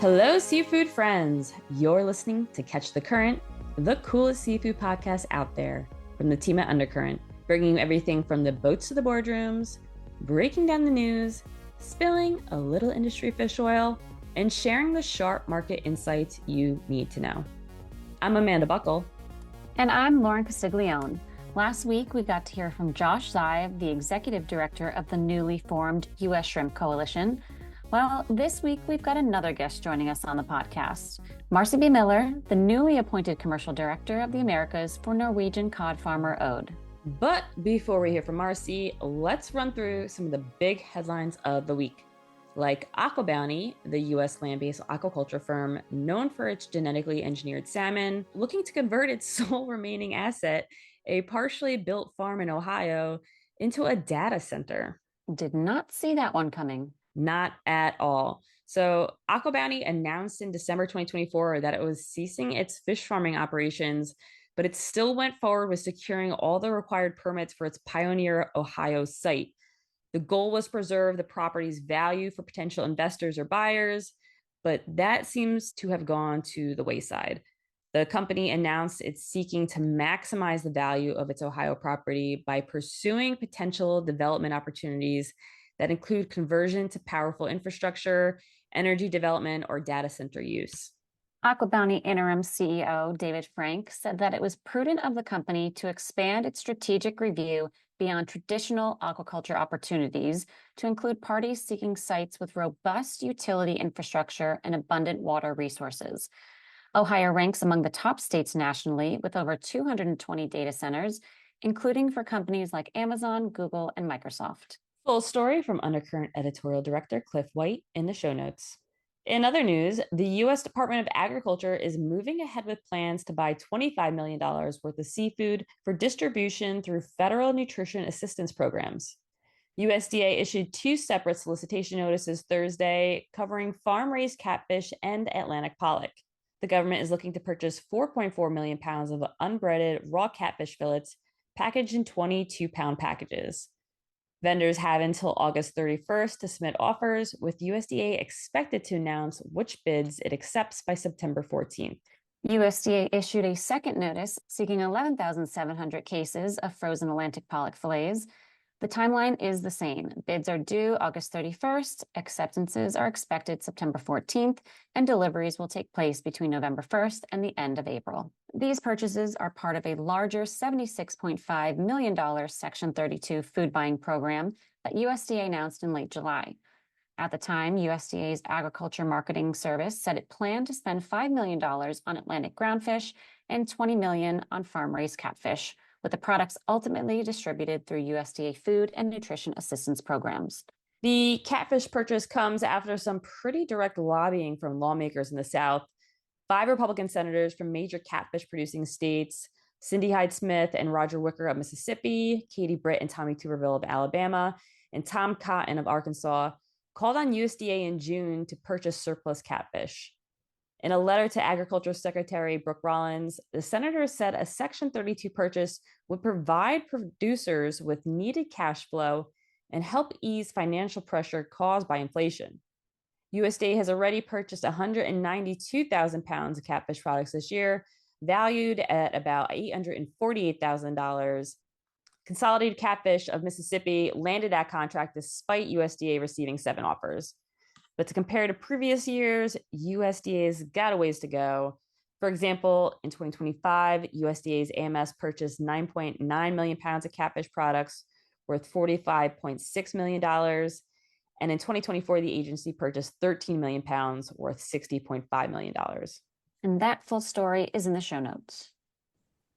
Hello, seafood friends. You're listening to Catch the Current, the coolest seafood podcast out there from the team at Undercurrent, bringing you everything from the boats to the boardrooms, breaking down the news, spilling a little industry fish oil, and sharing the sharp market insights you need to know. I'm Amanda Buckle. And I'm Lauren Castiglione. Last week, we got to hear from Josh Zive, the executive director of the newly formed U.S. Shrimp Coalition. Well, this week, we've got another guest joining us on the podcast, Marcy B. Miller, the newly appointed commercial director of the Americas for Norwegian cod farmer Ode. But before we hear from Marcy, let's run through some of the big headlines of the week. Like AquaBounty, the U.S. land-based aquaculture firm known for its genetically engineered salmon, looking to convert its sole remaining asset, a partially built farm in Ohio, into a data center. Did not see that one coming. Not at all. So AquaBounty announced in December 2024 that it was ceasing its fish farming operations, but it still went forward with securing all the required permits for its Pioneer, Ohio site. The goal was to preserve the property's value for potential investors or buyers, but that seems to have gone to the wayside. The company announced it's seeking to maximize the value of its Ohio property by pursuing potential development opportunities that include conversion to powerful infrastructure, energy development, or data center use. AquaBounty interim CEO David Frank said that it was prudent of the company to expand its strategic review beyond traditional aquaculture opportunities to include parties seeking sites with robust utility infrastructure and abundant water resources. Ohio ranks among the top states nationally with over 220 data centers, including for companies like Amazon, Google, and Microsoft. Full story from Undercurrent editorial director Cliff White in the show notes. In other news, the U.S. Department of Agriculture is moving ahead with plans to buy $25 million worth of seafood for distribution through federal nutrition assistance programs. USDA issued two separate solicitation notices Thursday covering farm-raised catfish and Atlantic pollock. The government is looking to purchase 4.4 million pounds of unbreaded raw catfish fillets packaged in 22-pound packages. Vendors have until August 31st to submit offers, with USDA expected to announce which bids it accepts by September 14th. USDA issued a second notice seeking 11,700 cases of frozen Atlantic pollock fillets. The timeline is the same. Bids are due August 31st, acceptances are expected September 14th, and deliveries will take place between November 1st and the end of April. These purchases are part of a larger $76.5 million Section 32 food buying program that USDA announced in late July. At the time, USDA's Agriculture Marketing Service said it planned to spend $5 million on Atlantic groundfish and $20 million on farm-raised catfish, with the products ultimately distributed through USDA food and nutrition assistance programs. The catfish purchase comes after some pretty direct lobbying from lawmakers in the South. 5 Republican senators from major catfish producing states, Cindy Hyde-Smith and Roger Wicker of Mississippi, Katie Britt and Tommy Tuberville of Alabama, and Tom Cotton of Arkansas, called on USDA in June to purchase surplus catfish. In a letter to Agriculture Secretary Brooke Rollins, the senators said a Section 32 purchase would provide producers with needed cash flow and help ease financial pressure caused by inflation. USDA has already purchased 192,000 pounds of catfish products this year, valued at about $848,000. Consolidated Catfish of Mississippi landed that contract despite USDA receiving 7 offers. But to compare to previous years, USDA's got a ways to go. For example, in 2025, USDA's AMS purchased 9.9 million pounds of catfish products worth $45.6 million. And in 2024, the agency purchased 13 million pounds worth $60.5 million. And that full story is in the show notes.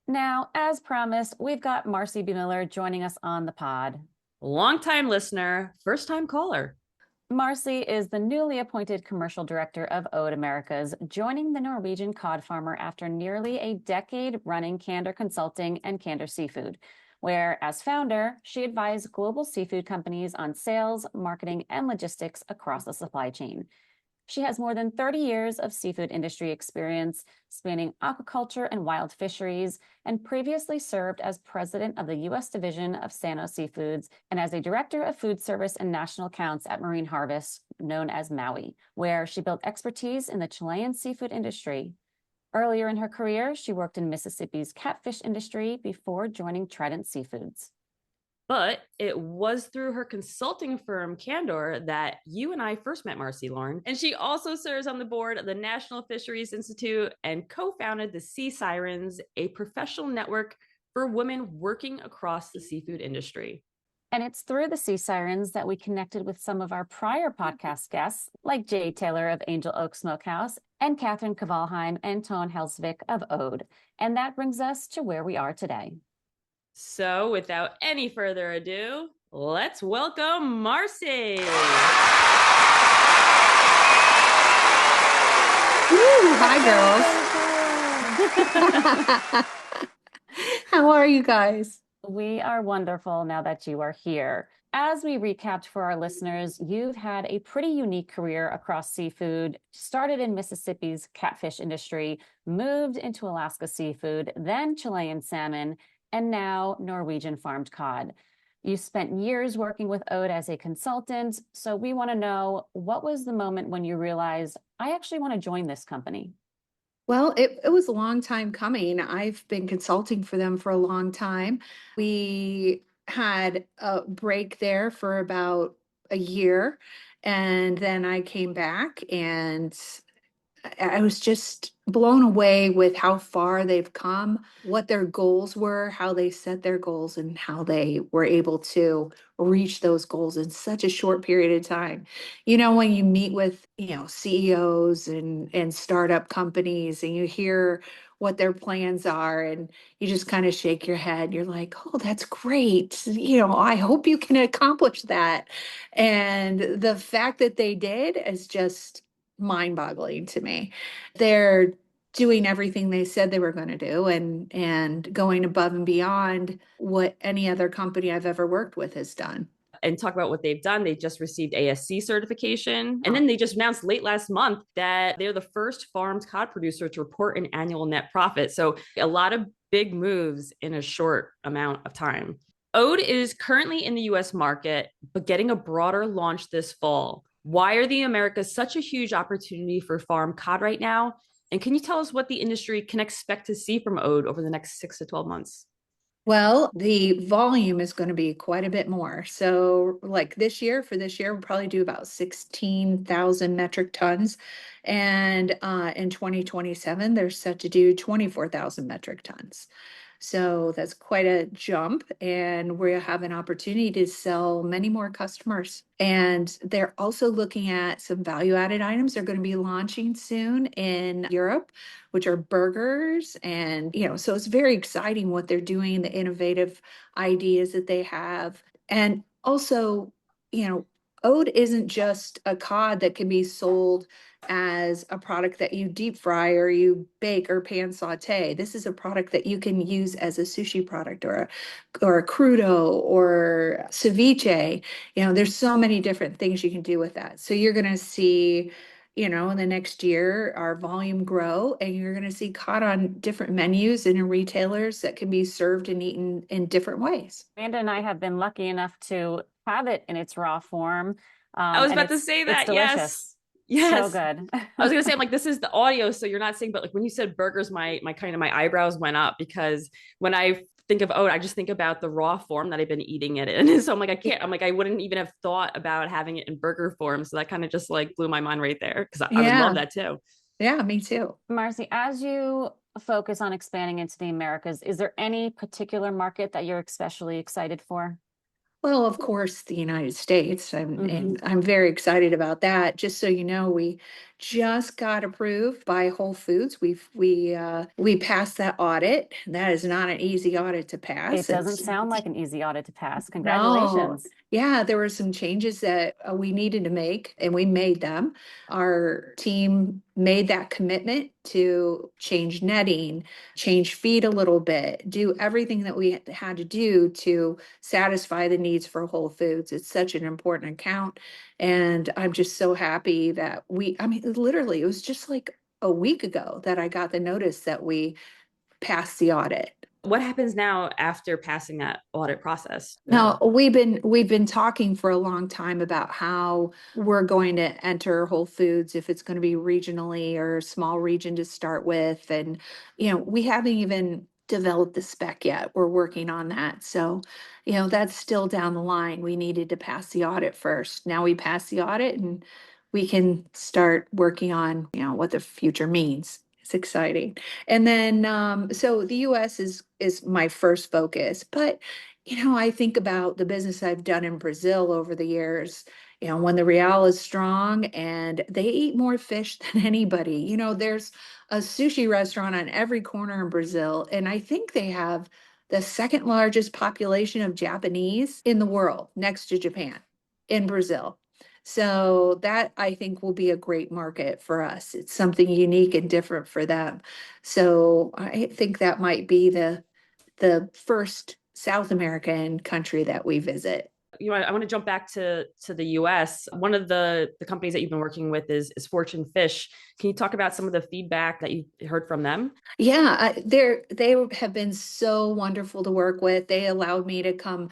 Now, as promised, we've got Marcy B. Miller joining us on the pod. Longtime listener, first-time caller. Marcy is the newly appointed commercial director of Ode Americas, joining the Norwegian cod farmer after nearly a decade running Candor Consulting and Candor Seafood, where, as founder, she advised global seafood companies on sales, marketing, and logistics across the supply chain. She has more than 30 years of seafood industry experience, spanning aquaculture and wild fisheries, and previously served as president of the U.S. division of Sano Seafoods and as a director of food service and national accounts at Marine Harvest, known as Maui, where she built expertise in the Chilean seafood industry. Earlier in her career, she worked in Mississippi's catfish industry before joining Trident Seafoods. But it was through her consulting firm, Candor, that you and I first met Marcy, Lauren. And she also serves on the board of the National Fisheries Institute and co-founded the Sea Sirens, a professional network for women working across the seafood industry. And it's through the Sea Sirens that we connected with some of our prior podcast guests, like Jay Taylor of Angel Oak Smokehouse and Catherine Kavalheim and Tone Helsvik of Ode. And that brings us to where we are today. So without any further ado, let's welcome Marcy. Hi, girls. How are you guys? We are wonderful now that you are here. As we recapped for our listeners, you've had a pretty unique career across seafood, started in Mississippi's catfish industry, moved into Alaska seafood, then Chilean salmon, and now Norwegian farmed cod. You spent years working with Ode as a consultant, so we want to know, what was the moment when you realized, I actually want to join this company? Well, it was a long time coming. I've been consulting for them for a long time. We had a break there for about a year, and then I came back and I was just blown away with how far they've come, what their goals were, how they set their goals, and how they were able to reach those goals in such a short period of time. You know, when you meet with, CEOs and startup companies and you hear what their plans are and you just kind of shake your head, you're like, "Oh, that's great. I hope you can accomplish that." And the fact that they did is just mind-boggling to me. They're doing everything they said they were going to do and going above and beyond what any other company I've ever worked with has done. And talk about what they've done. They just received ASC certification. And then they just announced late last month that they're the first farmed cod producer to report an annual net profit. So a lot of big moves in a short amount of time. Ode is currently in the US market, but getting a broader launch this fall. Why are the Americas such a huge opportunity for farm cod right now? And can you tell us what the industry can expect to see from Ode over the next 6 to 12 months? Well, the volume is going to be quite a bit more. So, like for this year, we'll probably do about 16,000 metric tons. And in 2027, they're set to do 24,000 metric tons. So that's quite a jump, and we have an opportunity to sell many more customers. And they're also looking at some value-added items they're going to be launching soon in Europe, which are burgers. And, so it's very exciting what they're doing, the innovative ideas that they have. And also, Ode isn't just a cod that can be sold as a product that you deep fry or you bake or pan saute. This is a product that you can use as a sushi product or a crudo or ceviche. There's so many different things you can do with that. So you're going to see, in the next year, our volume grow, and you're going to see cod on different menus and in retailers that can be served and eaten in different ways. Amanda and I have been lucky enough to have it in its raw form. I was about to say that. It's delicious. Yes. So good. I was gonna say, I'm like, this is the audio, so you're not seeing, but like when you said burgers, my eyebrows went up, because when I think of Ode, I just think about the raw form that I've been eating it in. So I'm like, I wouldn't even have thought about having it in burger form. So that kind of just like blew my mind right there, because I would love that too. Yeah, me too. Marcy, as you focus on expanding into the Americas, is there any particular market that you're especially excited for? Well, of course, the United States. And I'm very excited about that. Just so you know, we just got approved by Whole Foods. We passed that audit. That is not an easy audit to It pass. doesn't sound like an easy audit to pass. No, Congratulations. yeah, there were some changes that we needed to make, and we made them. Our team made that commitment to change netting, change feed a little bit, do everything that we had to do to satisfy the needs for Whole Foods. It's such an important account. And I'm just so happy that I mean, literally, it was just like a week ago that I got the notice that we passed the audit. What happens now after passing that audit process? Now, we've been talking for a long time about how we're going to enter Whole Foods, if it's going to be regionally or a small region to start with. And, we haven't even developed the spec yet. We're working on that. So, that's still down the line. We needed to pass the audit first. Now we pass the audit and we can start working on, what the future means. It's exciting. And then, so the US is my first focus, but I think about the business I've done in Brazil over the years, when the real is strong and they eat more fish than anybody. There's a sushi restaurant on every corner in Brazil, and I think they have the second largest population of Japanese in the world, next to Japan, in Brazil. So that I think will be a great market for us. It's something unique and different for them. So I think that might be the first South American country that we visit. I want to jump back to the US. One of the companies that you've been working with is Fortune Fish. Can you talk about some of the feedback that you heard from them? Yeah, they have been so wonderful to work with. They allowed me to come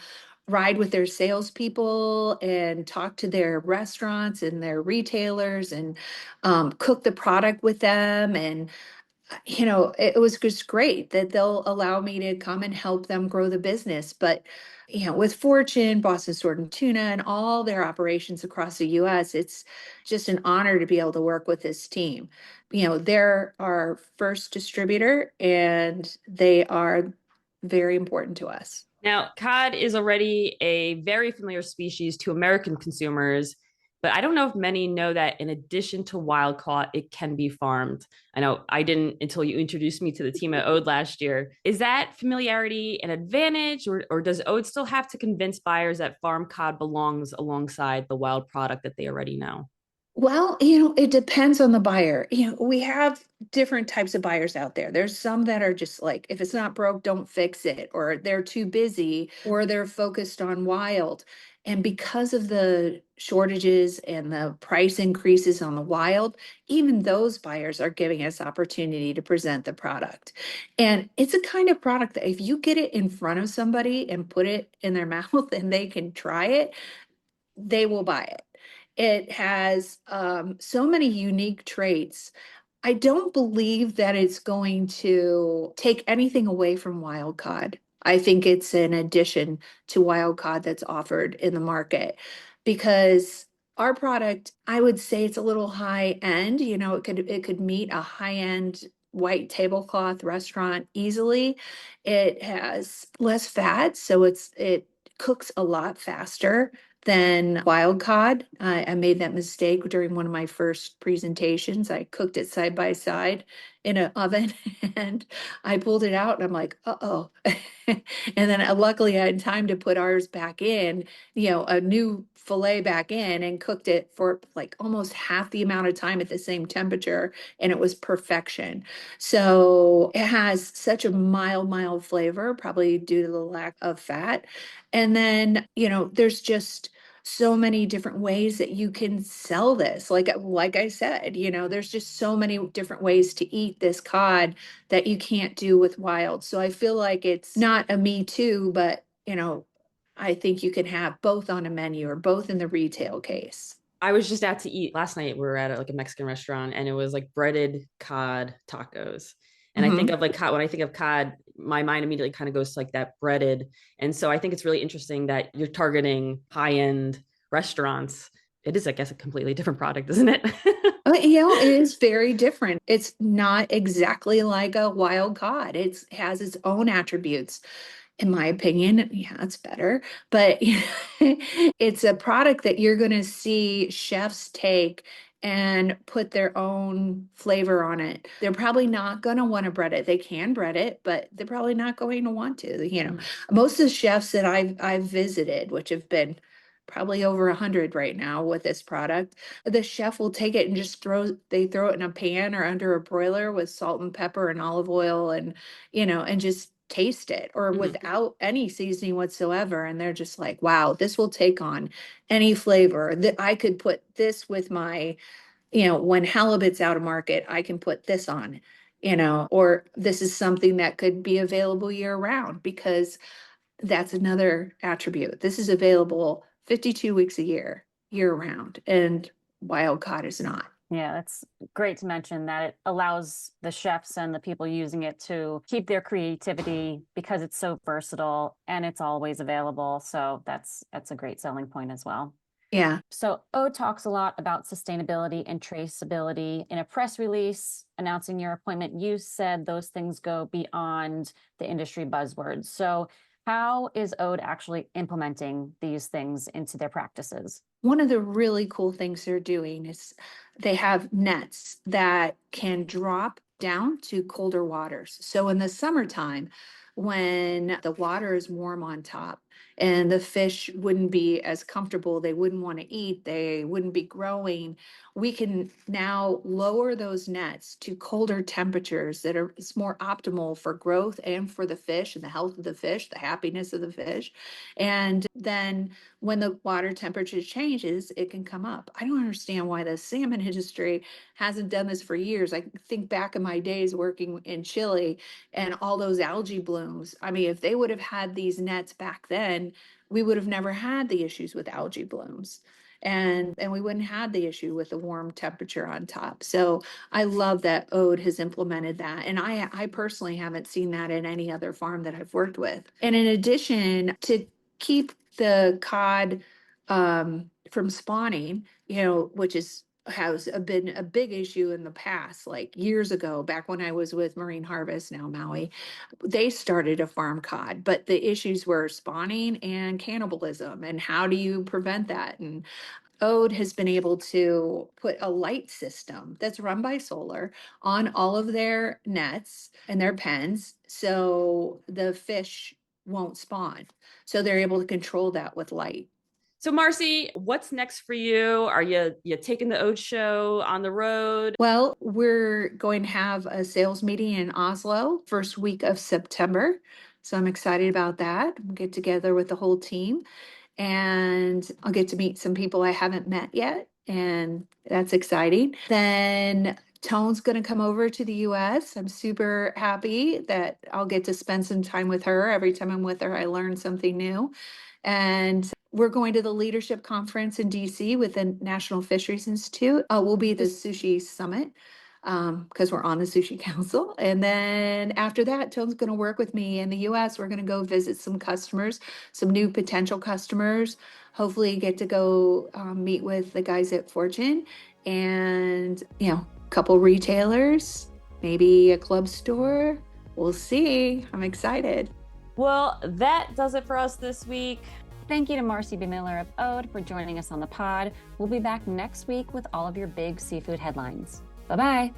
ride with their salespeople and talk to their restaurants and their retailers and cook the product with them. And it was just great that they'll allow me to come and help them grow the business. But, with Fortune, Boston Sword and Tuna, and all their operations across the US, it's just an honor to be able to work with this team. They're our first distributor and they are very important to us. Now, cod is already a very familiar species to American consumers, but I don't know if many know that in addition to wild caught, it can be farmed. I know I didn't until you introduced me to the team at Ode last year. Is that familiarity an advantage, or does Ode still have to convince buyers that farm cod belongs alongside the wild product that they already know? Well, it depends on the buyer. We have different types of buyers out there. There's some that are just like, if it's not broke, don't fix it, or they're too busy, or they're focused on wild. And because of the shortages and the price increases on the wild, even those buyers are giving us opportunity to present the product. And it's a kind of product that if you get it in front of somebody and put it in their mouth and they can try it, they will buy it. It has so many unique traits. I don't believe that it's going to take anything away from wild cod. I think it's an addition to wild cod that's offered in the market because our product, I would say it's a little high end. It could meet a high end white tablecloth restaurant easily. It has less fat, so it cooks a lot faster than wild cod. I made that mistake during one of my first presentations. I cooked it side by side in an oven and I pulled it out and I'm like, uh-oh. And then luckily I had time to put ours back in, a new fillet back in, and cooked it for like almost half the amount of time at the same temperature, and it was perfection. So it has such a mild flavor, probably due to the lack of fat. And then, there's just so many different ways that you can sell this. Like I said, there's just so many different ways to eat this cod that you can't do with wild. So I feel like it's not a me too, but I think you can have both on a menu or both in the retail case. I was just out to eat last night. We were at like a Mexican restaurant, and it was like breaded cod tacos. And I think Mhm. of like cod, when I think of cod, my mind immediately kind of goes to like that breaded. And so I think it's really interesting that you're targeting high end restaurants. It is, I guess, a completely different product, isn't it? It is very different. It's not exactly like a wild cod. It has its own attributes. In my opinion, yeah, it's better, but it's a product that you're going to see chefs take and put their own flavor on it. They're probably not going to want to bread it. They can bread it, but they're probably not going to want to. Most of the chefs that I've visited, which have been probably over 100 right now with this product, the chef will take it and just throw it in a pan or under a broiler with salt and pepper and olive oil and and just taste it, or without any seasoning whatsoever, and they're just like, wow, this will take on any flavor. That I could put this with my, when halibut's out of market, I can put this on, or this is something that could be available year round, because that's another attribute. This is available 52 weeks a year round, and wild caught is not. Yeah, that's great to mention that it allows the chefs and the people using it to keep their creativity because it's so versatile and it's always available. So that's a great selling point as well. Yeah. So Ode talks a lot about sustainability and traceability. In a press release announcing your appointment, you said those things go beyond the industry buzzwords. So how is Ode actually implementing these things into their practices? One of the really cool things they're doing is they have nets that can drop down to colder waters. So in the summertime, when the water is warm on top and the fish wouldn't be as comfortable, they wouldn't want to eat, they wouldn't be growing, we can now lower those nets to colder temperatures that are it's more optimal for growth and for the fish and the health of the fish, the happiness of the fish. And then when the water temperature changes, it can come up. I don't understand why the salmon industry hasn't done this for years. I think back in my days working in Chile and all those algae blooms. I mean, if they would have had these nets back then, we would have never had the issues with algae blooms. And we wouldn't have the issue with the warm temperature on top. So I love that Ode has implemented that. And I personally haven't seen that in any other farm that I've worked with. And in addition, to keep the cod from spawning, which has been a big issue in the past, like years ago, back when I was with Marine Harvest, now Maui, they started a farm cod, but the issues were spawning and cannibalism. And how do you prevent that? And Ode has been able to put a light system that's run by solar on all of their nets and their pens, so the fish won't spawn. So they're able to control that with light. So Marcy, what's next for you? Are you taking the Ode show on the road? Well, we're going to have a sales meeting in Oslo first week of September. So I'm excited about that. We'll get together with the whole team and I'll get to meet some people I haven't met yet. And that's exciting. Then Tone's going to come over to the US. I'm super happy that I'll get to spend some time with her. Every time I'm with her, I learn something new. And we're going to the leadership conference in DC with the National Fisheries Institute. We'll be at the Sushi Summit because we're on the Sushi Council. And then after that, Tone's going to work with me in the US. We're going to go visit some customers, some new potential customers, hopefully get to go meet with the guys at Fortune and, a couple retailers, maybe a club store. We'll see. I'm excited. Well, that does it for us this week. Thank you to Marcy B. Miller of Ode for joining us on the pod. We'll be back next week with all of your big seafood headlines. Bye-bye.